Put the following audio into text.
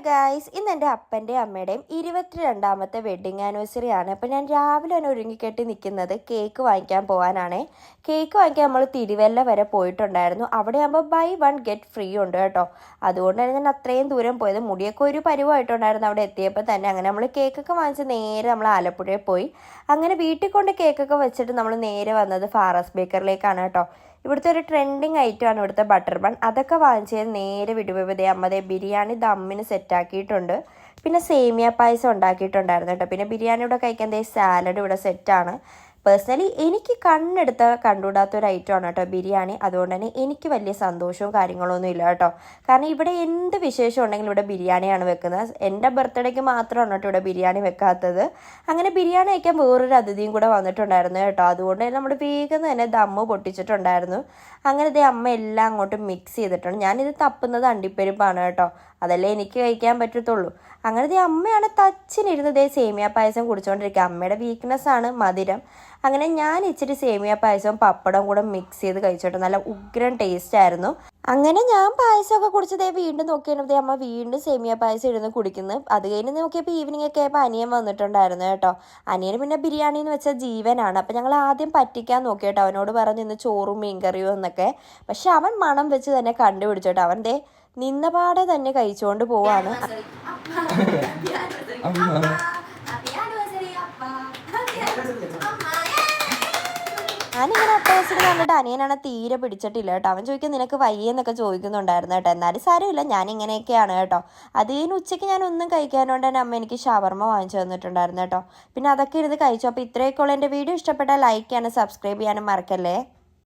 Guys, ഇന്ന് എൻ്റെ അപ്പൻ്റെയും അമ്മയുടെയും 22ാമത്തെ വെഡ്ഡിങ് ആനിവേഴ്സറി ആണ്. അപ്പോൾ ഞാൻ രാവിലെ തന്നെ ഒരുങ്ങിക്കെട്ടി നിൽക്കുന്നത് കേക്ക് വാങ്ങിക്കാൻ പോകാനാണേ. കേക്ക് വാങ്ങിക്കാൻ നമ്മൾ തിരുവല്ല വരെ പോയിട്ടുണ്ടായിരുന്നു. അവിടെ ആകുമ്പോൾ ബൈ 1 ഗെറ്റ് ഫ്രീ ഉണ്ട് കേട്ടോ. അതുകൊണ്ടാണ് ഞാൻ അത്രയും ദൂരം പോയത്. മുടിയൊക്കെ ഒരു പരുവായിട്ടുണ്ടായിരുന്നു അവിടെ എത്തിയപ്പോൾ തന്നെ. അങ്ങനെ നമ്മൾ കേക്കൊക്കെ വാങ്ങിച്ച് നേരെ നമ്മൾ ആലപ്പുഴയിൽ പോയി. അങ്ങനെ വീട്ടിൽ കൊണ്ട് കേക്കൊക്കെ വെച്ചിട്ട് നമ്മൾ നേരെ വന്നത് ഫാറസ് ബേക്കറിലേക്കാണ് കേട്ടോ. ഇവിടുത്തെ ഒരു ട്രെൻഡിങ് ഐറ്റമാണ് ഇവിടുത്തെ ബട്ടർ ബൺ. അതൊക്കെ വാങ്ങിച്ച് നേരെ വിടുവതേ അമ്മതേ ബിരിയാണി ദമ്മിന് സെറ്റാക്കിയിട്ടുണ്ട്. പിന്നെ സേമിയ പായസം ഉണ്ടാക്കിയിട്ടുണ്ടായിരുന്നു കേട്ടോ. പിന്നെ ബിരിയാണിയുടെ കഴിക്കാൻ സാലഡ് ഇവിടെ സെറ്റാണ്. പേഴ്സണലി എനിക്ക് കണ്ടുകൂടാത്ത ഒരു ഐറ്റമാണ് കേട്ടോ ബിരിയാണി. അതുകൊണ്ട് തന്നെ എനിക്ക് വലിയ സന്തോഷവും കാര്യങ്ങളൊന്നും ഇല്ല കേട്ടോ. കാരണം ഇവിടെ എന്ത് വിശേഷം ഉണ്ടെങ്കിലും ഇവിടെ ബിരിയാണിയാണ് വെക്കുന്നത്. എൻ്റെ ബർത്ത്ഡേക്ക് മാത്രമാണ് കേട്ടോ ഇവിടെ ബിരിയാണി വെക്കാത്തത്. അങ്ങനെ ബിരിയാണി വയ്ക്കാൻ വേറൊരു അതിഥിയും കൂടെ വന്നിട്ടുണ്ടായിരുന്നു കേട്ടോ. അതുകൊണ്ട് തന്നെ നമ്മൾ വേഗം തന്നെ ദമ്മ് പൊട്ടിച്ചിട്ടുണ്ടായിരുന്നു. അങ്ങനെ അമ്മ എല്ലാം അങ്ങോട്ട് മിക്സ് ചെയ്തിട്ടുണ്ട്. ഞാനിത് തപ്പുന്നത് അണ്ടിപ്പരിപ്പാണ് കേട്ടോ. അതല്ലേ എനിക്ക് കഴിക്കാൻ പറ്റത്തുള്ളൂ. അങ്ങനെ അമ്മയാണ് തച്ചിനിരുന്ന് സേമിയ പായസം കുടിച്ചുകൊണ്ടിരിക്കുക. അമ്മയുടെ വീക്ക്നെസ് ആണ് മധുരം. അങ്ങനെ ഞാൻ ഇച്ചിരി സേമിയ പായസവും പപ്പടവും കൂടെ മിക്സ് ചെയ്ത് കഴിച്ചോട്ടെ. നല്ല ഉഗ്രൻ ടേസ്റ്റ് ആയിരുന്നു. അങ്ങനെ ഞാൻ പായസമൊക്കെ കുടിച്ചതേ വീണ്ടും നോക്കിയപ്പോൾ അമ്മ വീണ്ടും സേമിയ പായസം ഇരുന്ന് കുടിക്കുന്നു. അത് കഴിഞ്ഞ് നോക്കിയപ്പോൾ ഈവനിങ് ഒക്കെ ആയപ്പോൾ അനിയൻ വന്നിട്ടുണ്ടായിരുന്നു കേട്ടോ. അനിയന് പിന്നെ ബിരിയാണി എന്ന് വെച്ചാൽ ജീവനാണ്. അപ്പം ഞങ്ങൾ ആദ്യം പറ്റിക്കാൻ നോക്കി കേട്ടോ. അവനോട് പറഞ്ഞു ഇന്ന് ചോറും മീൻകറിയും എന്നൊക്കെ. പക്ഷെ അവൻ മണം വെച്ച് തന്നെ കണ്ടുപിടിച്ചോട്ടോ. അവൻ നിന്നപാടെ തന്നെ കഴിച്ചുകൊണ്ട് പോവാണ്. ഞാനിങ്ങനെ അട്ടേസിന് കണ്ടിട്ട് അനിയനാണ് തീരെ പിടിച്ചിട്ടില്ല കേട്ടോ. അവൻ ചോദിക്കും നിനക്ക് വയ്യെന്നൊക്കെ ചോദിക്കുന്നുണ്ടായിരുന്നു കേട്ടോ. എന്നാലും സാരമില്ല, ഞാൻ ഇങ്ങനെയൊക്കെയാണ് കേട്ടോ. അതിന് ഉച്ചയ്ക്ക് ഞാൻ ഒന്നും കഴിക്കാനോണ്ട് തന്നെ അമ്മ എനിക്ക് ഷവർമ്മ വാങ്ങിച്ചു തന്നിട്ടുണ്ടായിരുന്നു കേട്ടോ. പിന്നെ അതൊക്കെ ഇരുന്ന് കഴിച്ചു. അപ്പോൾ ഇത്രയൊക്കെ ഉള്ള എൻ്റെ വീഡിയോ ഇഷ്ടപ്പെട്ടാൽ ലൈക്ക് ചെയ്യാനും സബ്സ്ക്രൈബ് ചെയ്യാനും മറക്കല്ലേ.